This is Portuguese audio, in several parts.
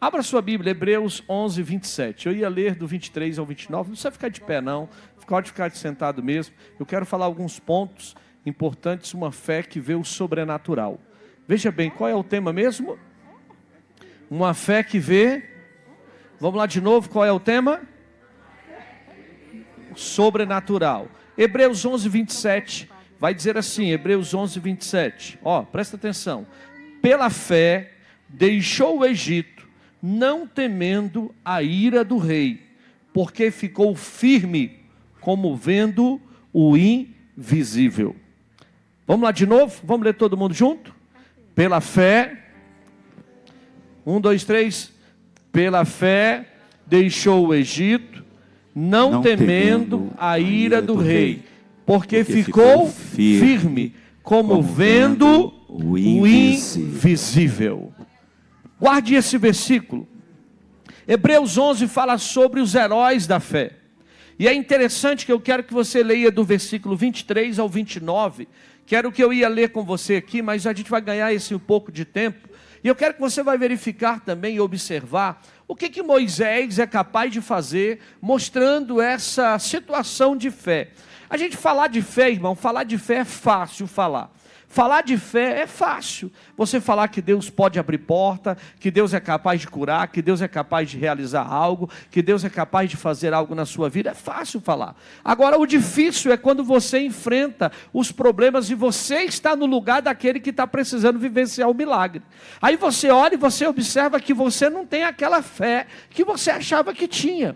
Abra sua Bíblia, Hebreus 11, 27. Eu ia ler do 23 ao 29, não precisa ficar de pé não, pode ficar sentado mesmo. Eu quero falar alguns pontos importantes, uma fé que vê o sobrenatural. Veja bem, qual é o tema mesmo? Uma fé que vê... Vamos lá de novo, qual é o tema? Sobrenatural. Hebreus 11, 27, vai dizer assim, Hebreus 11, 27. Presta atenção. Pela fé, deixou o Egito, não temendo a ira do rei, porque ficou firme, como vendo o invisível. Vamos lá de novo? Vamos ler todo mundo junto? Pela fé, 1, 2, 3, pela fé deixou o Egito, não temendo a ira do rei, porque ficou firme, como vendo o invisível. Guarde esse versículo. Hebreus 11 fala sobre os heróis da fé. E é interessante que eu quero que você leia do versículo 23 ao 29, que era o que eu ia ler com você aqui, mas a gente vai ganhar esse um pouco de tempo. E eu quero que você vai verificar também e observar o que Moisés é capaz de fazer, mostrando essa situação de fé. A gente falar de fé, irmão, falar de fé é fácil falar. Falar de fé é fácil. Você falar que Deus pode abrir porta, que Deus é capaz de curar, que Deus é capaz de realizar algo, que Deus é capaz de fazer algo na sua vida, é fácil falar. Agora, o difícil é quando você enfrenta os problemas e você está no lugar daquele que está precisando vivenciar o milagre. Aí você olha e você observa que você não tem aquela fé que você achava que tinha.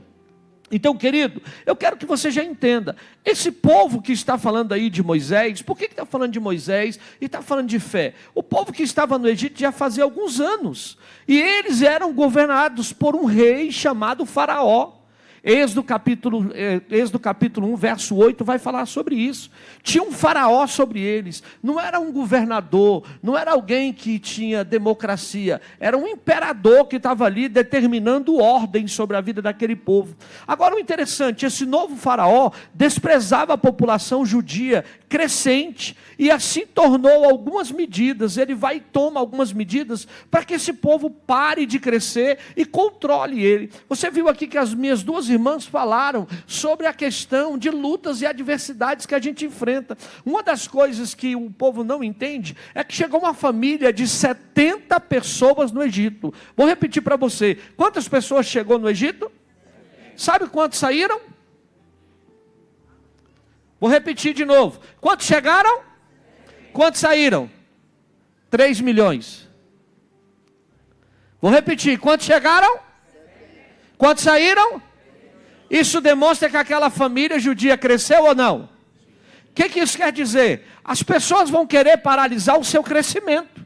Então, querido, eu quero que você já entenda, esse povo que está falando aí de Moisés, por que está falando de Moisés e está falando de fé? O povo que estava no Egito já fazia alguns anos, e eles eram governados por um rei chamado Faraó. Êxodo capítulo 1, verso 8, vai falar sobre isso. Tinha um faraó sobre eles, não era um governador, não era alguém que tinha democracia, era um imperador que estava ali determinando ordem sobre a vida daquele povo. Agora o interessante, esse novo faraó desprezava a população judia crescente, e assim tornou algumas medidas, ele vai e toma algumas medidas, para que esse povo pare de crescer e controle ele. Você viu aqui que as minhas duas irmãs falaram sobre a questão de lutas e adversidades que a gente enfrenta. Uma das coisas que o povo não entende, é que chegou uma família de 70 pessoas no Egito. Vou repetir para você, quantas pessoas chegou no Egito? Sabe quantos saíram? Vou repetir de novo. Quantos chegaram? Quantos saíram? 3 milhões. Vou repetir. Quantos chegaram? Quantos saíram? Isso demonstra que aquela família judia cresceu ou não? O que isso quer dizer? As pessoas vão querer paralisar o seu crescimento.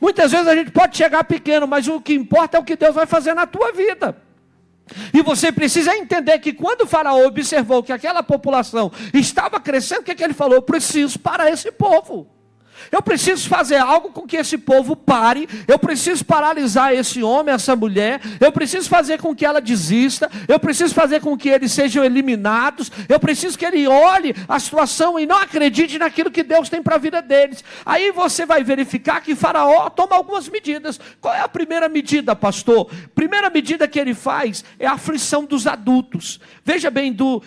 Muitas vezes a gente pode chegar pequeno, mas o que importa é o que Deus vai fazer na tua vida. E você precisa entender que quando o faraó observou que aquela população estava crescendo, o que ele falou? Eu preciso parar esse povo. Eu preciso fazer algo com que esse povo pare. Eu preciso paralisar esse homem, essa mulher. Eu preciso fazer com que ela desista. Eu preciso fazer com que eles sejam eliminados. Eu preciso que ele olhe a situação e não acredite naquilo que Deus tem para a vida deles. Aí você vai verificar que Faraó toma algumas medidas. Qual é a primeira medida, pastor? Primeira medida que ele faz é a aflição dos adultos. Veja bem, do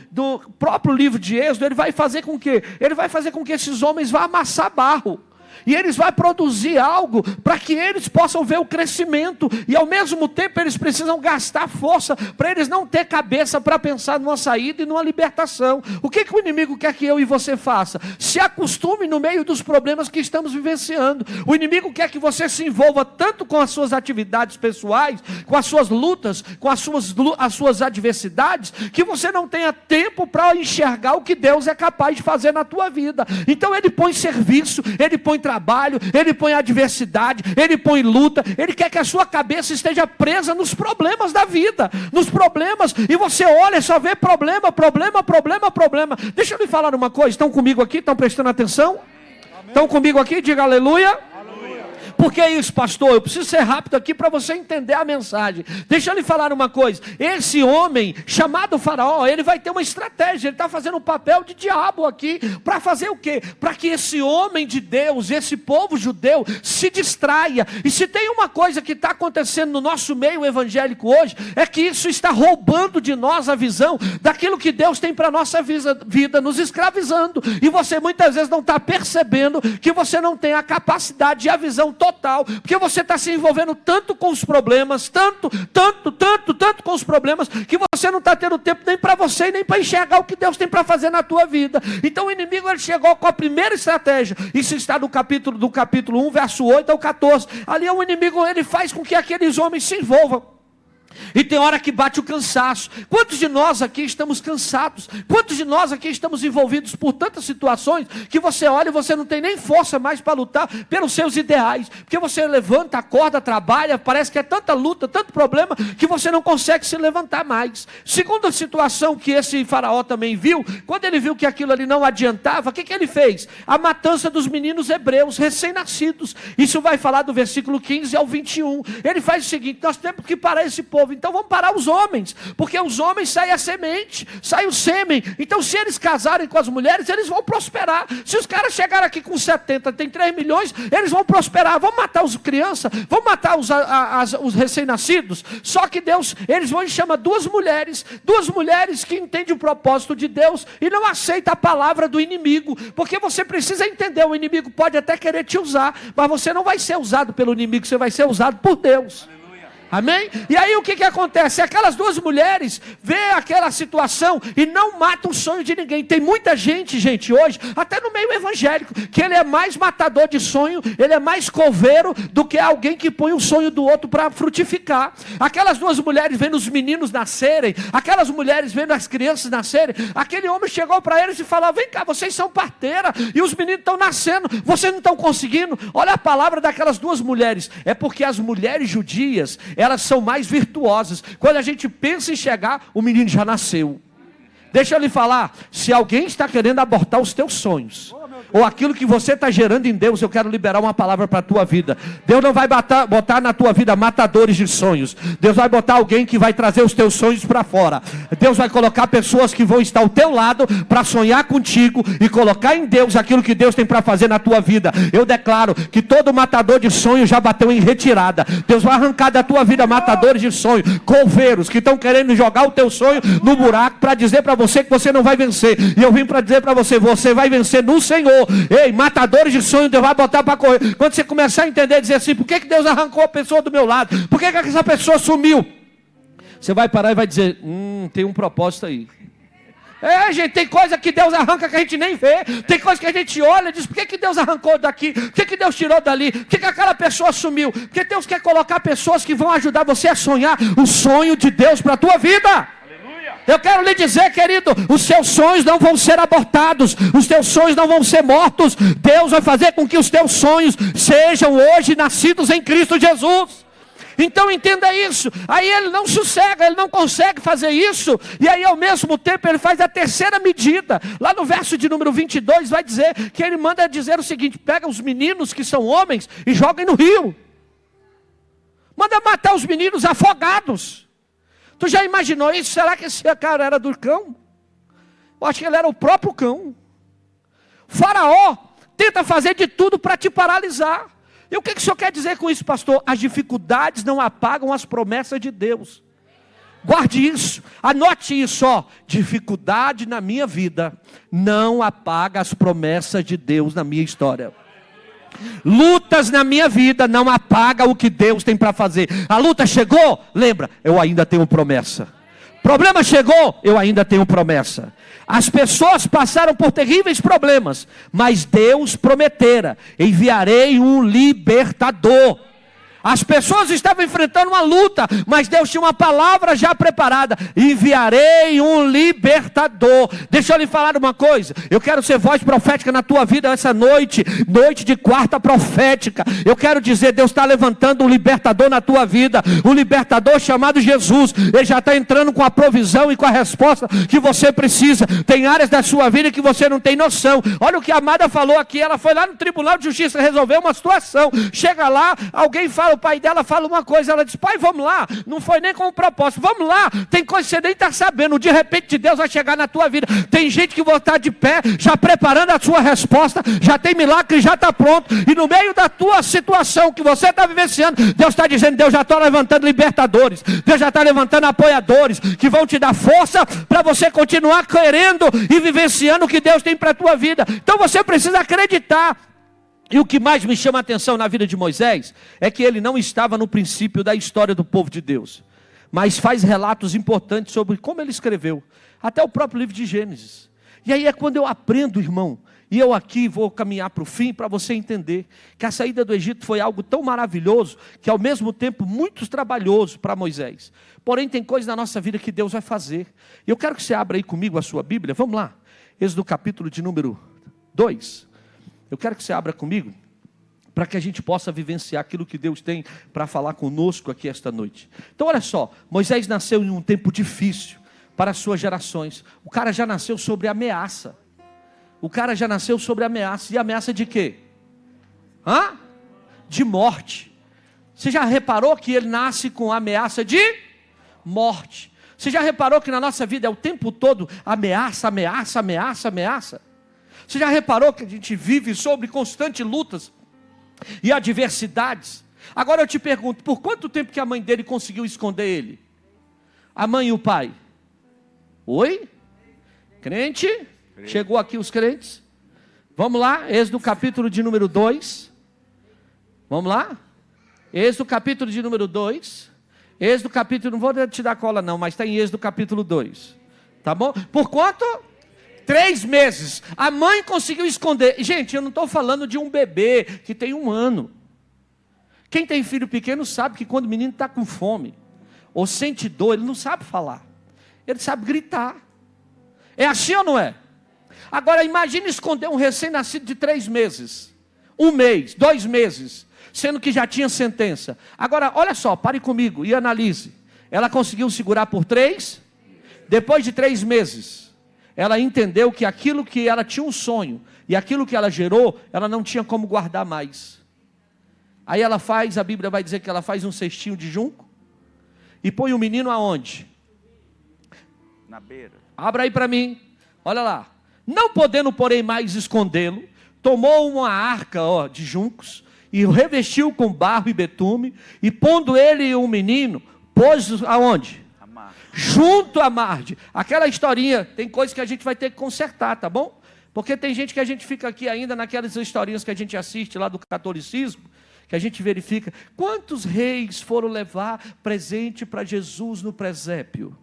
próprio livro de Êxodo, ele vai fazer com que? Ele vai fazer com que esses homens vá amassar barro. E eles vão produzir algo para que eles possam ver o crescimento. E ao mesmo tempo eles precisam gastar força para eles não ter cabeça para pensar numa saída e numa libertação. O que o inimigo quer que eu e você faça? Se acostume no meio dos problemas que estamos vivenciando. O inimigo quer que você se envolva tanto com as suas atividades pessoais, com as suas lutas, com as suas adversidades, que você não tenha tempo para enxergar o que Deus é capaz de fazer na tua vida. Então ele põe serviço, ele põe trabalho, ele põe adversidade, ele põe luta, ele quer que a sua cabeça esteja presa nos problemas da vida, nos problemas, e você olha e só vê problema. Deixa eu lhe falar uma coisa, estão comigo aqui, estão prestando atenção? Amém. Estão comigo aqui, diga aleluia. Por que isso, pastor? Eu preciso ser rápido aqui para você entender a mensagem. Deixa eu lhe falar uma coisa. Esse homem, chamado Faraó, ele vai ter uma estratégia. Ele está fazendo um papel de diabo aqui. Para fazer o quê? Para que esse homem de Deus, esse povo judeu, se distraia. E se tem uma coisa que está acontecendo no nosso meio evangélico hoje, é que isso está roubando de nós a visão daquilo que Deus tem para a nossa vida, nos escravizando. E você muitas vezes não está percebendo que você não tem a capacidade e a visão total, porque você está se envolvendo tanto com os problemas, tanto com os problemas, que você não está tendo tempo nem para você, nem para enxergar o que Deus tem para fazer na tua vida. Então o inimigo, ele chegou com a primeira estratégia. Isso está do capítulo 1, verso 8 ao 14. Ali o inimigo, ele faz com que aqueles homens se envolvam. E tem hora que bate o cansaço. Quantos de nós aqui estamos cansados? Quantos de nós aqui estamos envolvidos por tantas situações que você olha e você não tem nem força mais para lutar pelos seus ideais? Porque você levanta, acorda, trabalha, parece que é tanta luta, tanto problema, que você não consegue se levantar mais. Segunda situação que esse Faraó também viu, quando ele viu que aquilo ali não adiantava, o que ele fez? A matança dos meninos hebreus recém-nascidos. Isso vai falar do versículo 15 ao 21. Ele faz o seguinte: nós temos que parar esse povo. Então vamos parar os homens, porque os homens saem a semente, sai o sêmen. Então se eles casarem com as mulheres, eles vão prosperar. Se os caras chegarem aqui com 70, tem 3 milhões, eles vão prosperar. Vamos matar as crianças, vamos matar os recém-nascidos. Só que Deus, eles vão e chamam duas mulheres que entendem o propósito de Deus e não aceitam a palavra do inimigo, porque você precisa entender, o inimigo pode até querer te usar, mas você não vai ser usado pelo inimigo, você vai ser usado por Deus. Amém? E aí o que acontece? Aquelas duas mulheres vê aquela situação e não matam o sonho de ninguém. Tem muita gente hoje, até no meio evangélico, que ele é mais matador de sonho, ele é mais coveiro do que alguém que põe o sonho do outro para frutificar. Aquelas duas mulheres vendo os meninos nascerem, aquelas mulheres vendo as crianças nascerem. Aquele homem chegou para eles e falou: vem cá, vocês são parteira e os meninos estão nascendo, vocês não estão conseguindo. Olha a palavra daquelas duas mulheres. É porque as mulheres judias, elas são mais virtuosas. Quando a gente pensa em chegar, o menino já nasceu. Deixa eu lhe falar, se alguém está querendo abortar os teus sonhos, ou aquilo que você está gerando em Deus, eu quero liberar uma palavra para a tua vida. Deus não vai botar na tua vida matadores de sonhos. Deus vai botar alguém que vai trazer os teus sonhos para fora. Deus vai colocar pessoas que vão estar ao teu lado para sonhar contigo e colocar em Deus aquilo que Deus tem para fazer na tua vida. Eu declaro que todo matador de sonhos já bateu em retirada. Deus vai arrancar da tua vida matadores de sonho, coveiros que estão querendo jogar o teu sonho no buraco para dizer para você que você não vai vencer. E eu vim para dizer para você, você vai vencer no Senhor. Ei, matadores de sonho, Deus vai botar para correr. Quando você começar a entender, dizer assim: por que Deus arrancou a pessoa do meu lado? Por que essa pessoa sumiu? Você vai parar e vai dizer: tem um propósito aí. Gente, tem coisa que Deus arranca que a gente nem vê. Tem coisa que a gente olha e diz: por que Deus arrancou daqui? Por que Deus tirou dali? Por que aquela pessoa sumiu? Porque Deus quer colocar pessoas que vão ajudar você a sonhar o sonho de Deus para a tua vida. Eu quero lhe dizer, querido, os seus sonhos não vão ser abortados, os teus sonhos não vão ser mortos. Deus vai fazer com que os teus sonhos sejam hoje nascidos em Cristo Jesus. Então entenda isso. Aí ele não sossega, ele não consegue fazer isso. E aí ao mesmo tempo ele faz a terceira medida. Lá no verso de número 22 vai dizer que ele manda dizer o seguinte: pega os meninos que são homens e joguem no rio. Manda matar os meninos afogados. Tu já imaginou isso? Será que esse cara era do cão? Eu acho que ele era o próprio cão. Faraó tenta fazer de tudo para te paralisar. E o que o senhor quer dizer com isso, pastor? As dificuldades não apagam as promessas de Deus. Guarde isso, anote isso, ó. Dificuldade na minha vida não apaga as promessas de Deus na minha história. Lutas na minha vida não apagam o que Deus tem para fazer. A luta chegou, lembra, eu ainda tenho promessa. Problema chegou, eu ainda tenho promessa. As pessoas passaram por terríveis problemas, mas Deus prometera: enviarei um libertador. As pessoas estavam enfrentando uma luta, mas Deus tinha uma palavra já preparada: enviarei um libertador. Deixa eu lhe falar uma coisa, eu quero ser voz profética na tua vida essa noite, noite de quarta profética. Eu quero dizer, Deus está levantando um libertador na tua vida, um libertador chamado Jesus. Ele já está entrando com a provisão e com a resposta que você precisa. Tem áreas da sua vida que você não tem noção. Olha o que a amada falou aqui, ela foi lá no Tribunal de Justiça resolver uma situação. Chega lá, alguém fala, o pai dela fala uma coisa, ela diz: pai, vamos lá. Não foi nem com o propósito, vamos lá. Tem coisa que você nem está sabendo, de repente Deus vai chegar na tua vida. Tem gente que vai estar de pé, já preparando a sua resposta, já tem milagre, já está pronto. E no meio da tua situação que você está vivenciando, Deus está dizendo: Deus já está levantando libertadores, Deus já está levantando apoiadores, que vão te dar força para você continuar querendo e vivenciando o que Deus tem para a tua vida. Então você precisa acreditar. E o que mais me chama a atenção na vida de Moisés é que ele não estava no princípio da história do povo de Deus, mas faz relatos importantes sobre como ele escreveu, até o próprio livro de Gênesis. E aí é quando eu aprendo, irmão, e eu aqui vou caminhar para o fim, para você entender que a saída do Egito foi algo tão maravilhoso, que ao mesmo tempo muito trabalhoso para Moisés. Porém tem coisas na nossa vida que Deus vai fazer. E eu quero que você abra aí comigo a sua Bíblia, vamos lá, Êxodo capítulo de número 2. Eu quero que você abra comigo, para que a gente possa vivenciar aquilo que Deus tem para falar conosco aqui esta noite. Então olha só, Moisés nasceu em um tempo difícil para as suas gerações. O cara já nasceu sobre ameaça. O cara já nasceu sobre ameaça. E ameaça de quê? De morte. Você já reparou que ele nasce com ameaça de morte? Você já reparou que na nossa vida é o tempo todo ameaça, ameaça, ameaça, ameaça? Você já reparou que a gente vive sobre constantes lutas e adversidades? Agora eu te pergunto, por quanto tempo que a mãe dele conseguiu esconder ele? A mãe e o pai? Oi? Crente? Chegou aqui os crentes? Vamos lá, Êxodo capítulo de número 2. Vamos lá? Êxodo capítulo de número 2. Êxodo capítulo, não vou te dar cola não, mas está em Êxodo capítulo 2. Tá bom? Por quanto? 3 meses, a mãe conseguiu esconder. Gente, eu não estou falando de um bebê que tem 1 ano. Quem tem filho pequeno sabe que quando o menino está com fome, ou sente dor, ele não sabe falar, ele sabe gritar. É assim ou não é? Agora imagine esconder um recém-nascido de 3 meses, 1 mês, 2 meses, sendo que já tinha sentença. Agora olha só, pare comigo e analise. Ela conseguiu segurar por 3, depois de 3 meses, ela entendeu que aquilo que ela tinha um sonho, e aquilo que ela gerou, ela não tinha como guardar mais. Aí ela faz, a Bíblia vai dizer que ela faz um cestinho de junco, e põe o menino aonde? Na beira. Abra aí para mim, olha lá. Não podendo, porém, mais escondê-lo, tomou uma arca de juncos, e o revestiu com barro e betume, e pondo ele e o menino, pôs aonde? Junto à margem. Aquela historinha, tem coisas que a gente vai ter que consertar, tá bom? Porque tem gente que a gente fica aqui ainda naquelas historinhas que a gente assiste lá do catolicismo, que a gente verifica, quantos reis foram levar presente para Jesus no presépio?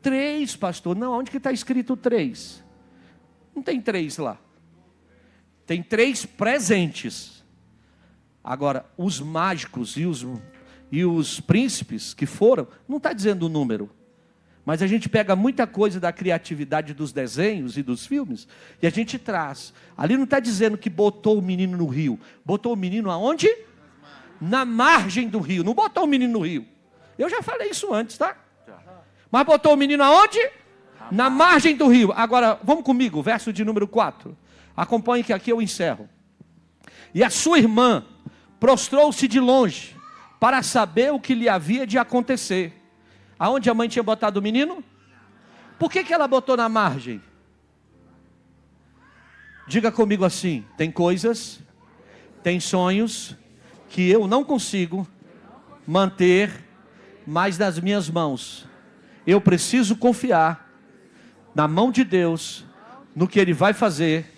3, pastor. Não, onde que está escrito 3? Não tem 3 lá. Tem 3 presentes. Agora, os mágicos e os príncipes que foram, não está dizendo o número, mas a gente pega muita coisa da criatividade dos desenhos e dos filmes, e a gente traz, ali não está dizendo que botou o menino no rio, botou o menino aonde? Na margem do rio, não botou o menino no rio, eu já falei isso antes, tá? Mas botou o menino aonde? Na margem do rio. Agora, vamos comigo, verso de número 4, acompanhe que aqui eu encerro. E a sua irmã prostrou-se de longe, para saber o que lhe havia de acontecer. Aonde a mãe tinha botado o menino? Por que ela botou na margem? Diga comigo assim: tem coisas, tem sonhos, que eu não consigo manter mais nas minhas mãos. Eu preciso confiar na mão de Deus, no que Ele vai fazer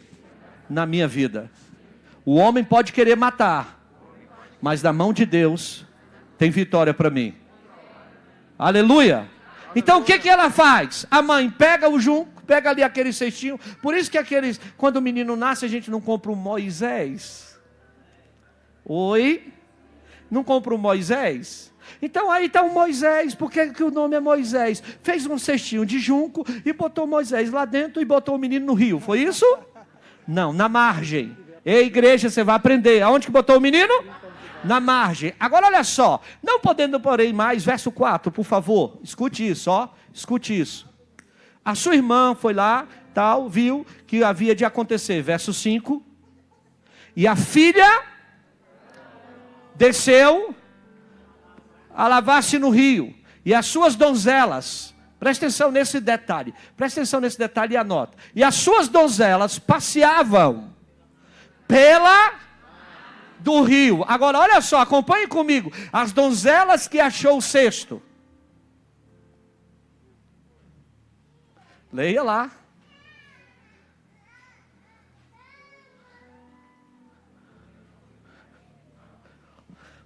na minha vida. O homem pode querer matar, mas na mão de Deus tem vitória para mim. Aleluia. Então o que ela faz? A mãe pega o junco, pega ali aquele cestinho. Por isso que quando o menino nasce, a gente não compra um Moisés. Oi? Não compra o Moisés? Então aí está o Moisés. Por que o nome é Moisés? Fez um cestinho de junco e botou Moisés lá dentro e botou o menino no rio. Foi isso? Não, na margem. Ei, igreja, você vai aprender. Aonde que botou o menino? Na margem. Agora olha só. Não podendo, porém, mais, verso 4, por favor. Escute isso, ó. Escute isso. A sua irmã foi lá, tal, viu que havia de acontecer. Verso 5. E a filha desceu a lavar-se no rio. E as suas donzelas, presta atenção nesse detalhe. Presta atenção nesse detalhe e anota. E as suas donzelas passeavam pela do rio. Agora olha só, acompanhe comigo. As donzelas que achou o cesto. Leia lá.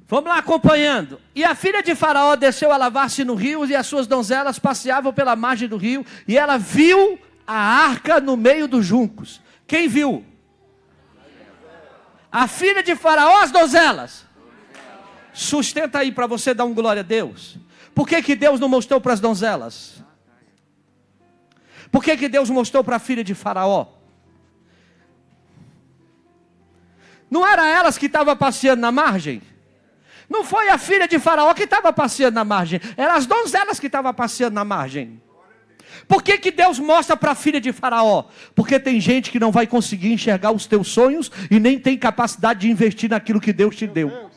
Vamos lá acompanhando. E a filha de Faraó desceu a lavar-se no rio, e as suas donzelas passeavam pela margem do rio, e ela viu a arca no meio dos juncos. Quem viu? A filha de Faraó, as donzelas. Sustenta aí para você dar um glória a Deus. Por que Deus não mostrou para as donzelas? Por que Deus mostrou para a filha de Faraó? Não era elas que estavam passeando na margem? Não foi a filha de Faraó que estava passeando na margem. Eram as donzelas que estavam passeando na margem. Por que Deus mostra para a filha de Faraó? Porque tem gente que não vai conseguir enxergar os teus sonhos e nem tem capacidade de investir naquilo que Deus te deu.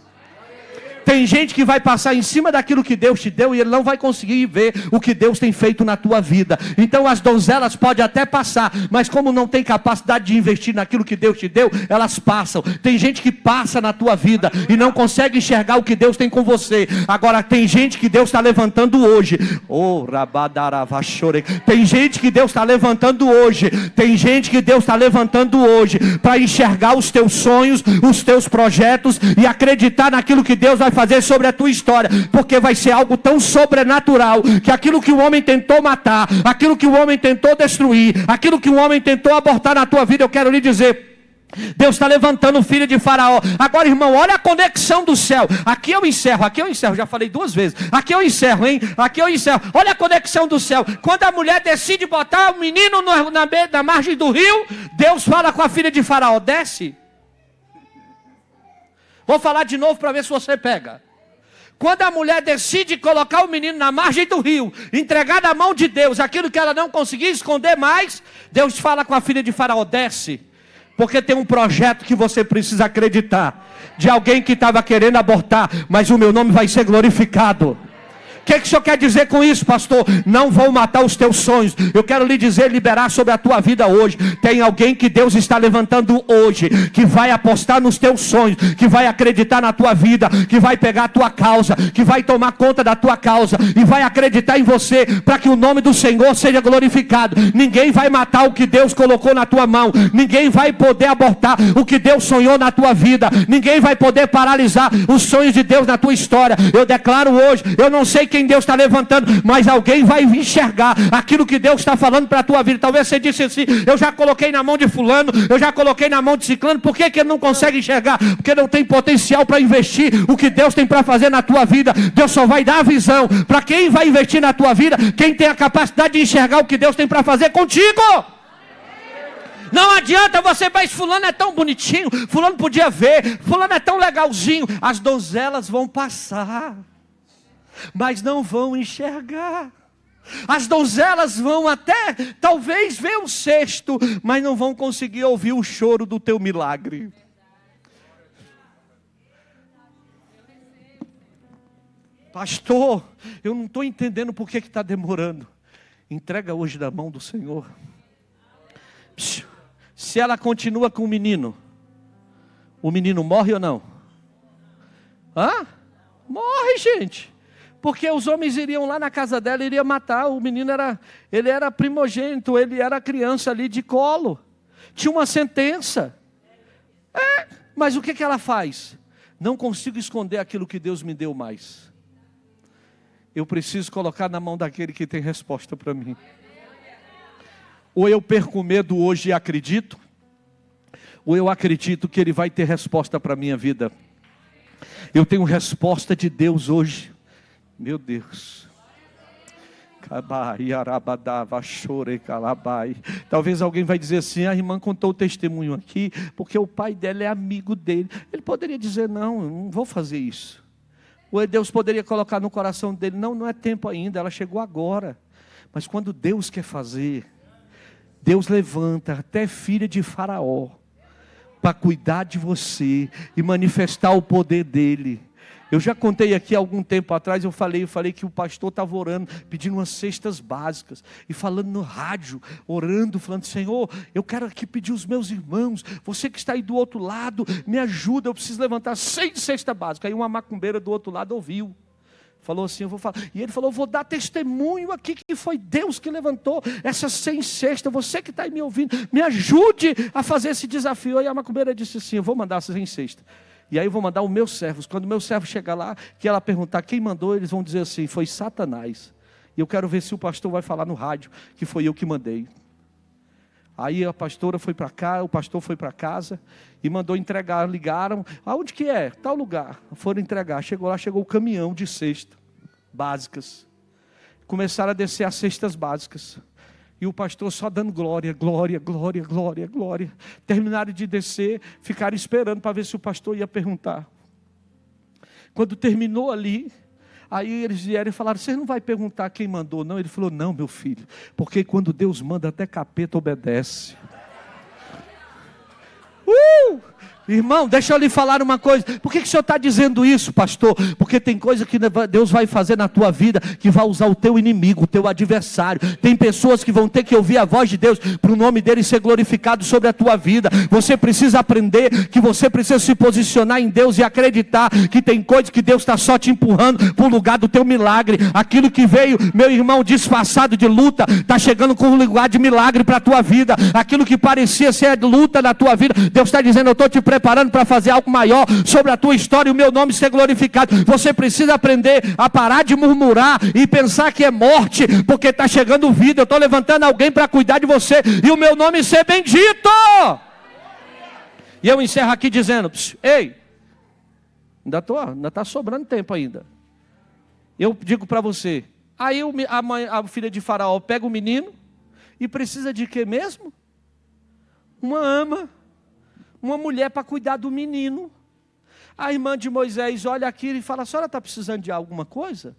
Tem gente que vai passar em cima daquilo que Deus te deu e ele não vai conseguir ver o que Deus tem feito na tua vida. Então as donzelas podem até passar, mas como não tem capacidade de investir naquilo que Deus te deu, elas passam. Tem gente que passa na tua vida e não consegue enxergar o que Deus tem com você. Agora tem gente que Deus está levantando hoje. Tem gente que Deus está levantando hoje. Tem gente que Deus está levantando hoje para enxergar os teus sonhos, os teus projetos e acreditar naquilo que Deus vai fazer sobre a tua história, porque vai ser algo tão sobrenatural, que aquilo que o homem tentou matar, aquilo que o homem tentou destruir, aquilo que o homem tentou abortar na tua vida, eu quero lhe dizer, Deus está levantando o filho de Faraó. Agora, irmão, olha a conexão do céu. Aqui eu encerro, já falei 2 vezes. Aqui eu encerro, hein? Aqui eu encerro. Olha a conexão do céu. Quando a mulher decide botar o menino na margem do rio, Deus fala com a filha de Faraó: desce. Vou falar de novo para ver se você pega. Quando a mulher decide colocar o menino na margem do rio, entregar na mão de Deus aquilo que ela não conseguia esconder mais, Deus fala com a filha de Faraó: desce. Porque tem um projeto que você precisa acreditar, de alguém que estava querendo abortar, mas o meu nome vai ser glorificado. O que o senhor quer dizer com isso, pastor? Não vão matar os teus sonhos. Eu quero lhe dizer, liberar sobre a tua vida hoje. Tem alguém que Deus está levantando hoje, que vai apostar nos teus sonhos, que vai acreditar na tua vida, que vai pegar a tua causa, que vai tomar conta da tua causa e vai acreditar em você, para que o nome do Senhor seja glorificado. Ninguém vai matar o que Deus colocou na tua mão. Ninguém vai poder abortar o que Deus sonhou na tua vida. Ninguém vai poder paralisar os sonhos de Deus na tua história. Eu declaro hoje, eu não sei quem Deus está levantando, mas alguém vai enxergar aquilo que Deus está falando para a tua vida. Talvez você disse assim: eu já coloquei na mão de fulano, eu já coloquei na mão de ciclano. Por que ele não consegue enxergar? Porque não tem potencial para investir o que Deus tem para fazer na tua vida. Deus só vai dar a visão para quem vai investir na tua vida, quem tem a capacidade de enxergar o que Deus tem para fazer contigo. Não adianta você, mas fulano é tão bonitinho, fulano podia ver, fulano é tão legalzinho. As donzelas vão passar, mas não vão enxergar. As donzelas vão até talvez ver o cesto, mas não vão conseguir ouvir o choro do teu milagre. Pastor, eu não estou entendendo por que está demorando. Entrega hoje na mão do Senhor. Se ela continua com o menino morre ou não? Morre, gente. Porque os homens iriam lá na casa dela e iriam matar. O menino ele era primogênito, ele era criança ali de colo. Tinha uma sentença. Mas o que ela faz? Não consigo esconder aquilo que Deus me deu mais. Eu preciso colocar na mão daquele que tem resposta para mim. Ou eu perco o medo hoje e acredito, ou eu acredito que Ele vai ter resposta para a minha vida. Eu tenho resposta de Deus hoje. Meu Deus. Talvez alguém vai dizer assim: a irmã contou o testemunho aqui porque o pai dela é amigo dele. Ele poderia dizer: não, eu não vou fazer isso. Ou Deus poderia colocar no coração dele: não, não é tempo ainda, ela chegou agora. Mas quando Deus quer fazer, Deus levanta até filha de Faraó para cuidar de você e manifestar o poder dele. Eu já contei aqui há algum tempo atrás, eu falei que o pastor estava orando, pedindo umas cestas básicas, e falando no rádio, orando, falando: Senhor, eu quero aqui pedir os meus irmãos, você que está aí do outro lado, me ajuda, eu preciso levantar 6 cestas básicas. Aí uma macumbeira do outro lado ouviu, falou assim: eu vou falar. E ele falou: eu vou dar testemunho aqui que foi Deus que levantou essas 100 cestas, você que está aí me ouvindo, me ajude a fazer esse desafio. Aí a macumbeira disse assim: eu vou mandar essas 100 cestas. E aí eu vou mandar os meus servos. Quando o meu servo chegar lá, que ela perguntar quem mandou, eles vão dizer assim: foi Satanás. E eu quero ver se o pastor vai falar no rádio que foi eu que mandei. Aí a pastora foi para cá, o pastor foi para casa e mandou entregar. Ligaram: aonde que é? Tal lugar. Foram entregar. Chegou lá, chegou o caminhão de cestas básicas. Começaram a descer as cestas básicas. E o pastor só dando glória, glória, glória, glória, glória. Terminaram de descer, ficaram esperando para ver se o pastor ia perguntar. Quando terminou ali, aí eles vieram e falaram: você não vai perguntar quem mandou, não? Ele falou: não, meu filho, porque quando Deus manda, até capeta obedece. Irmão, deixa eu lhe falar uma coisa. Por que o senhor está dizendo isso, pastor? Porque tem coisa que Deus vai fazer na tua vida, que vai usar o teu inimigo, o teu adversário. Tem pessoas que vão ter que ouvir a voz de Deus, para o nome dele ser glorificado sobre a tua vida. Você precisa aprender que você precisa se posicionar em Deus e acreditar que tem coisa que Deus está só te empurrando para o lugar do teu milagre. Aquilo que veio, meu irmão, disfarçado de luta, está chegando com um lugar de milagre para a tua vida. Aquilo que parecia ser luta na tua vida, Deus está dizendo: eu estou te preparando para fazer algo maior sobre a tua história e o meu nome ser glorificado. Você precisa aprender a parar de murmurar e pensar que é morte, porque está chegando vida. Eu estou levantando alguém para cuidar de você e o meu nome ser bendito. E eu encerro aqui dizendo: ei, ainda está sobrando tempo ainda. Eu digo para você, aí a filha de Faraó pega o menino e precisa de quê mesmo? Uma ama, uma mulher para cuidar do menino. A irmã de Moisés olha aquilo e fala: a senhora está precisando de alguma coisa?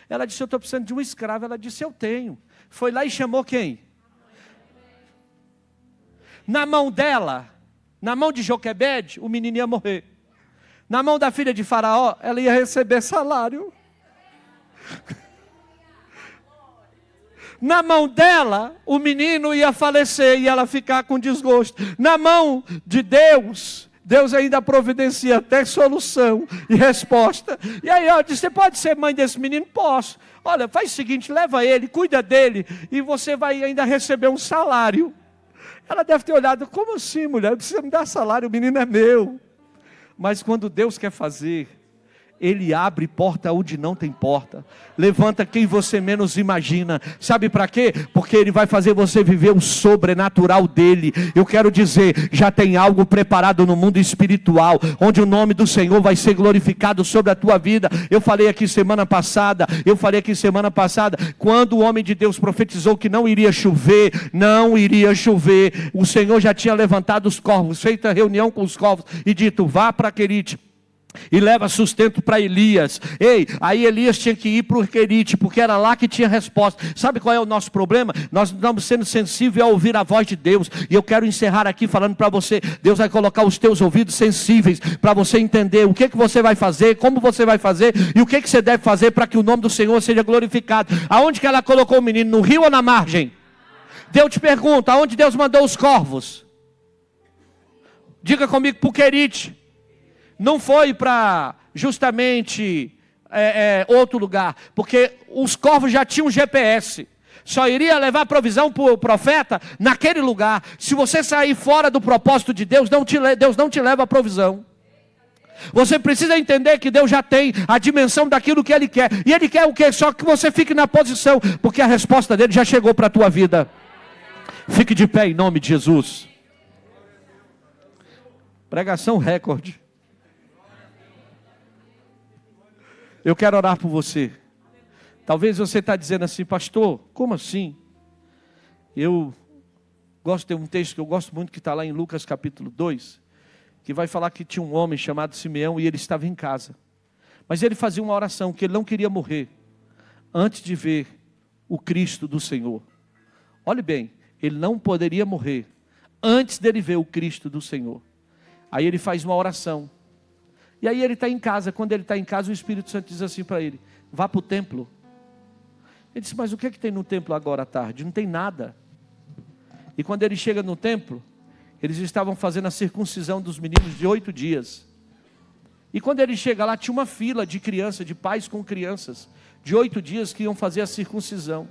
Ela disse: eu estou precisando de um escravo. Ela disse: eu tenho. Foi lá e chamou quem? Na mão dela, na mão de Joquebede, o menino ia morrer. Na mão da filha de Faraó, ela ia receber salário. Na mão dela, o menino ia falecer e ela ficar com desgosto. Na mão de Deus, Deus ainda providencia até solução e resposta. E aí ela disse: você pode ser mãe desse menino? Posso. Olha, faz o seguinte, leva ele, cuida dele, e você vai ainda receber um salário. Ela deve ter olhado: como assim, mulher? Precisa me dar salário, o menino é meu. Mas quando Deus quer fazer, Ele abre porta onde não tem porta. Levanta quem você menos imagina. Sabe para quê? Porque Ele vai fazer você viver o sobrenatural dEle. Eu quero dizer, já tem algo preparado no mundo espiritual, onde o nome do Senhor vai ser glorificado sobre a tua vida. Eu falei aqui semana passada, quando o homem de Deus profetizou que não iria chover, o Senhor já tinha levantado os corvos, feito a reunião com os corvos e dito: vá para Querite e leva sustento para Elias. Aí Elias tinha que ir para o Querite, porque era lá que tinha resposta. Sabe qual é o nosso problema? Nós não estamos sendo sensíveis a ouvir a voz de Deus. E eu quero encerrar aqui falando para você: Deus vai colocar os teus ouvidos sensíveis para você entender o que você vai fazer, como você vai fazer e o que você deve fazer para que o nome do Senhor seja glorificado. Aonde que ela colocou o menino? No rio ou na margem? Deus te pergunta: aonde Deus mandou os corvos? Diga comigo: para o Querite. Não foi para justamente outro lugar, porque os corvos já tinham GPS. Só iria levar provisão para o profeta naquele lugar. Se você sair fora do propósito de Deus, Deus não te leva a provisão. Você precisa entender que Deus já tem a dimensão daquilo que Ele quer. E Ele quer o quê? Só que você fique na posição, porque a resposta dEle já chegou para a tua vida. Fique de pé em nome de Jesus. Pregação recorde. Eu quero orar por você. Talvez você está dizendo assim, pastor, como assim? Tem um texto que eu gosto muito que está lá em Lucas capítulo 2, que vai falar que tinha um homem chamado Simeão e ele estava em casa. Mas ele fazia uma oração que ele não queria morrer antes de ver o Cristo do Senhor. Olhe bem, ele não poderia morrer antes dele ver o Cristo do Senhor. Aí ele faz uma oração. E aí ele está em casa. Quando ele está em casa, o Espírito Santo diz assim para ele, vá para o templo. Ele disse, mas o que é que tem no templo agora à tarde? Não tem nada. E quando ele chega no templo, eles estavam fazendo a circuncisão dos meninos de 8 dias. E quando ele chega lá, tinha uma fila de crianças, de pais com crianças, de 8 dias que iam fazer a circuncisão.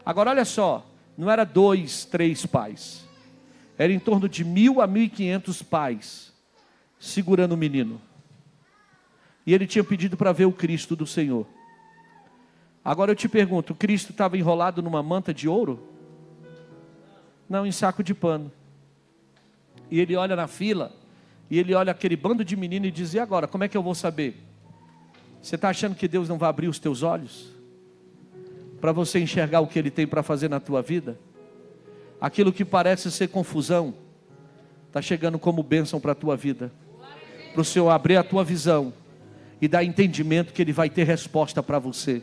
Agora olha só, não era 2, 3 pais. Era em torno de 1.000 a 1.500 pais, segurando o menino. E ele tinha pedido para ver o Cristo do Senhor. Agora eu te pergunto, o Cristo estava enrolado numa manta de ouro? Não, em saco de pano. E ele olha na fila, e ele olha aquele bando de menino e diz, e agora, como é que eu vou saber? Você está achando que Deus não vai abrir os teus olhos? Para você enxergar o que Ele tem para fazer na tua vida? Aquilo que parece ser confusão, está chegando como bênção para a tua vida. Para o Senhor abrir a tua visão e dar entendimento que Ele vai ter resposta para você.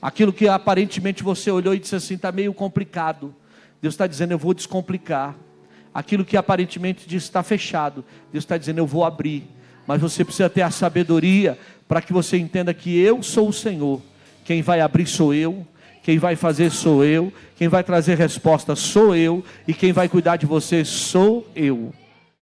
Aquilo que aparentemente você olhou e disse assim, está meio complicado. Deus está dizendo, eu vou descomplicar. Aquilo que aparentemente diz está fechado, Deus está dizendo, eu vou abrir. Mas você precisa ter a sabedoria para que você entenda que eu sou o Senhor. Quem vai abrir sou eu, quem vai fazer sou eu, quem vai trazer resposta sou eu, e quem vai cuidar de você sou eu.